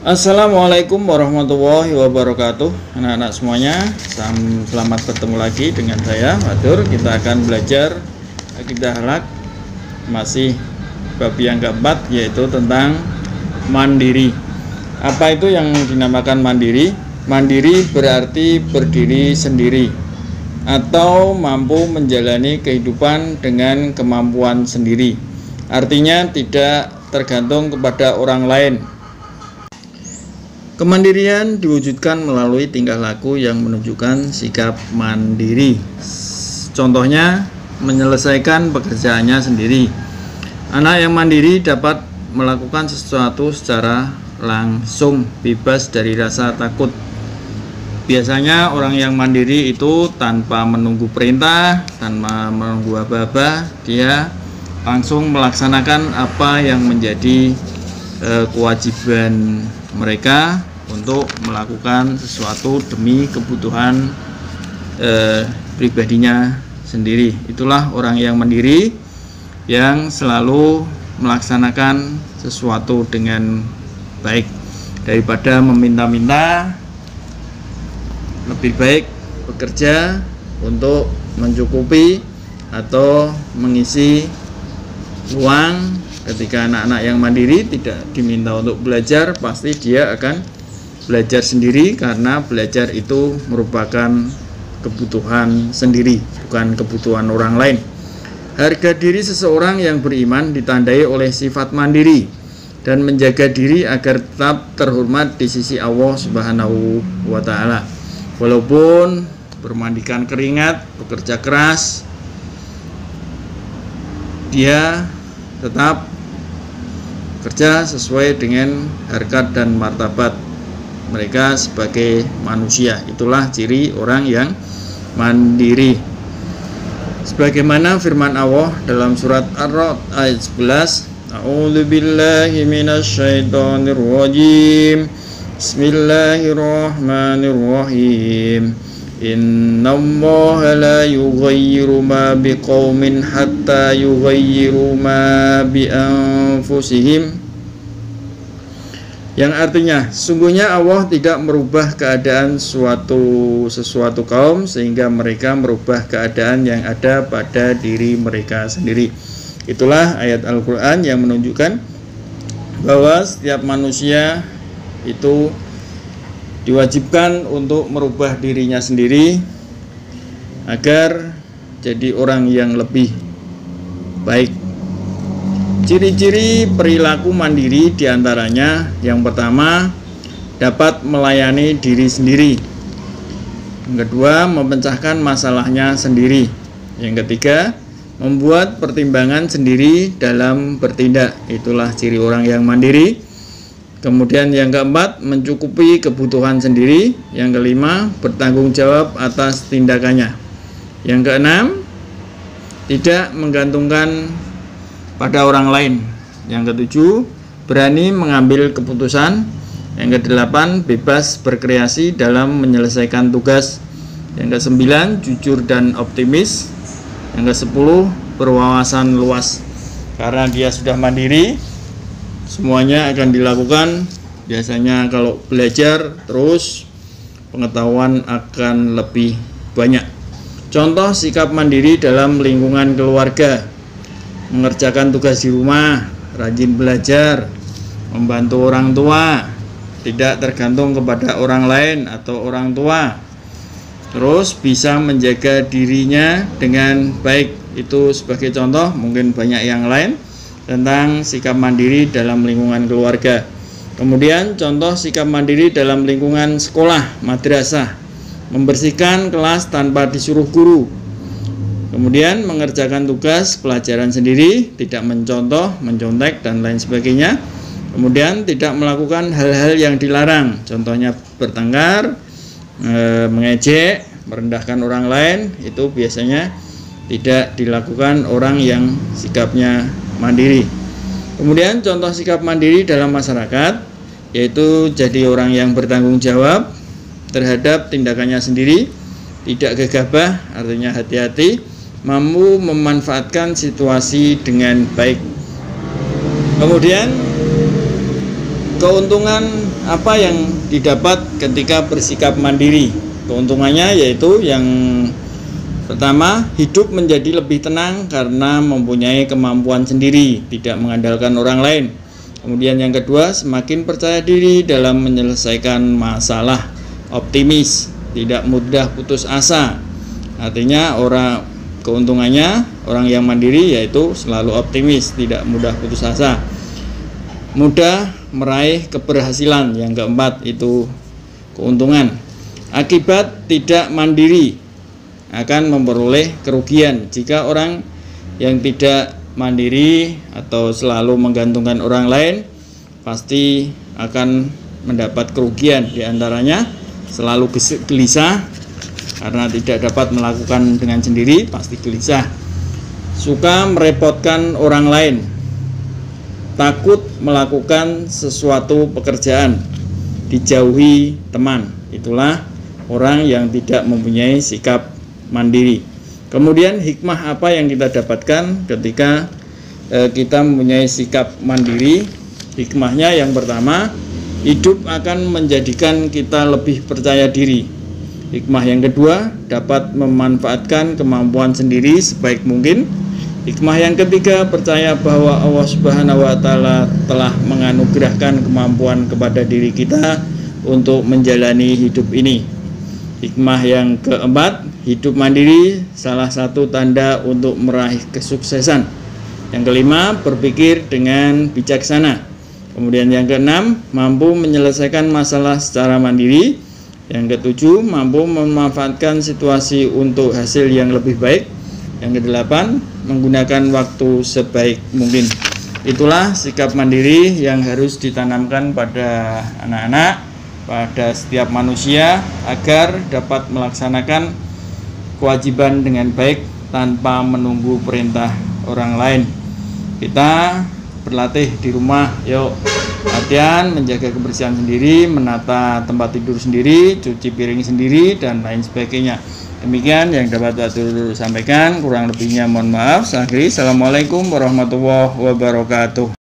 Assalamualaikum warahmatullahi wabarakatuh. Anak-anak semuanya, selamat bertemu lagi dengan saya Fatur. Kita akan belajar akidah akhlak, masih bab yang keempat, yaitu tentang mandiri. Apa itu yang dinamakan mandiri? Mandiri berarti berdiri sendiri atau mampu menjalani kehidupan dengan kemampuan sendiri. Artinya tidak tergantung kepada orang lain. Kemandirian diwujudkan melalui tingkah laku yang menunjukkan sikap mandiri. Contohnya, menyelesaikan pekerjaannya sendiri. Anak yang mandiri dapat melakukan sesuatu secara langsung, bebas dari rasa takut. Biasanya orang yang mandiri itu tanpa menunggu perintah, tanpa menunggu apa-apa, dia langsung melaksanakan apa yang menjadi kewajiban mereka untuk melakukan sesuatu demi kebutuhan pribadinya sendiri. Itulah orang yang mandiri, yang selalu melaksanakan sesuatu dengan baik. Daripada meminta-minta, lebih baik bekerja untuk mencukupi atau mengisi uang. Ketika anak-anak yang mandiri tidak diminta untuk belajar, pasti dia akan belajar sendiri, karena belajar itu merupakan kebutuhan sendiri, bukan kebutuhan orang lain. Harga diri seseorang yang beriman ditandai oleh sifat mandiri dan menjaga diri agar tetap terhormat di sisi Allah Subhanahu wa Ta'ala. Walaupun bermandikan keringat, bekerja keras, dia tetap kerja sesuai dengan harkat dan martabat mereka sebagai manusia. Itulah ciri orang yang mandiri. Sebagaimana firman Allah dalam surat Ar-Ra'd ayat 11, A'udzubillahi minasyaitonirrajim. Bismillahirrahmanirrahim. Innallaha la yughayyiru ma biqaumin hatta yughayyiru ma bi anfusihim. Yang artinya, sungguhnya Allah tidak merubah keadaan sesuatu kaum sehingga mereka merubah keadaan yang ada pada diri mereka sendiri. Itulah ayat Al-Quran yang menunjukkan bahwa setiap manusia itu diwajibkan untuk merubah dirinya sendiri agar jadi orang yang lebih baik. Ciri-ciri perilaku mandiri diantaranya, yang pertama, dapat melayani diri sendiri. Yang kedua, memecahkan masalahnya sendiri. Yang ketiga, membuat pertimbangan sendiri dalam bertindak. Itulah ciri orang yang mandiri. Kemudian yang keempat, mencukupi kebutuhan sendiri. Yang kelima, bertanggung jawab atas tindakannya. Yang keenam, tidak menggantungkan pada orang lain. Yang ketujuh, berani mengambil keputusan. Yang kedelapan, bebas berkreasi dalam menyelesaikan tugas. Yang kesembilan, jujur dan optimis. Yang kesepuluh, berwawasan luas. Karena dia sudah mandiri, semuanya akan dilakukan. Biasanya kalau belajar terus, pengetahuan akan lebih banyak. Contoh sikap mandiri dalam lingkungan keluarga: mengerjakan tugas di rumah, rajin belajar, membantu orang tua, tidak tergantung kepada orang lain atau orang tua, terus bisa menjaga dirinya dengan baik. Itu sebagai contoh, mungkin banyak yang lain tentang sikap mandiri dalam lingkungan keluarga. Kemudian contoh sikap mandiri dalam lingkungan sekolah, madrasah: membersihkan kelas tanpa disuruh guru. Kemudian mengerjakan tugas pelajaran sendiri, tidak mencontoh, mencontek, dan lain sebagainya. Kemudian tidak melakukan hal-hal yang dilarang, contohnya bertengkar, mengejek, merendahkan orang lain. Itu biasanya tidak dilakukan orang yang sikapnya mandiri. Kemudian contoh sikap mandiri dalam masyarakat, yaitu jadi orang yang bertanggung jawab terhadap tindakannya sendiri, tidak gegabah, artinya hati-hati, mampu memanfaatkan situasi dengan baik. Kemudian keuntungan apa yang didapat ketika bersikap mandiri? Keuntungannya yaitu yang pertama, hidup menjadi lebih tenang karena mempunyai kemampuan sendiri, tidak mengandalkan orang lain. Kemudian yang kedua, semakin percaya diri dalam menyelesaikan masalah, optimis, tidak mudah putus asa. Artinya keuntungannya orang yang mandiri yaitu selalu optimis, tidak mudah putus asa, mudah meraih keberhasilan. Yang keempat itu keuntungan. Akibat tidak mandiri akan memperoleh kerugian. Jika orang yang tidak mandiri atau selalu menggantungkan orang lain, pasti akan mendapat kerugian. Di antaranya selalu gelisah karena tidak dapat melakukan dengan sendiri, pasti gelisah. Suka merepotkan orang lain, takut melakukan sesuatu pekerjaan, dijauhi teman. Itulah orang yang tidak mempunyai sikap mandiri. Kemudian hikmah apa yang kita dapatkan ketika kita mempunyai sikap mandiri? Hikmahnya yang pertama, hidup akan menjadikan kita lebih percaya diri. Hikmah yang kedua, dapat memanfaatkan kemampuan sendiri sebaik mungkin. Hikmah yang ketiga, percaya bahwa Allah Subhanahu wa Ta'ala telah menganugerahkan kemampuan kepada diri kita untuk menjalani hidup ini. Hikmah yang keempat, hidup mandiri salah satu tanda untuk meraih kesuksesan. Yang kelima, berpikir dengan bijaksana. Kemudian yang keenam, mampu menyelesaikan masalah secara mandiri. Yang ketujuh, mampu memanfaatkan situasi untuk hasil yang lebih baik. Yang kedelapan, menggunakan waktu sebaik mungkin. Itulah sikap mandiri yang harus ditanamkan pada anak-anak, pada setiap manusia, agar dapat melaksanakan kewajiban dengan baik tanpa menunggu perintah orang lain. Kita berlatih di rumah, yuk latihan menjaga kebersihan sendiri, menata tempat tidur sendiri, cuci piring sendiri, dan lain sebagainya. Demikian yang dapat saya sampaikan, kurang lebihnya mohon maaf. Assalamualaikum warahmatullahi wabarakatuh.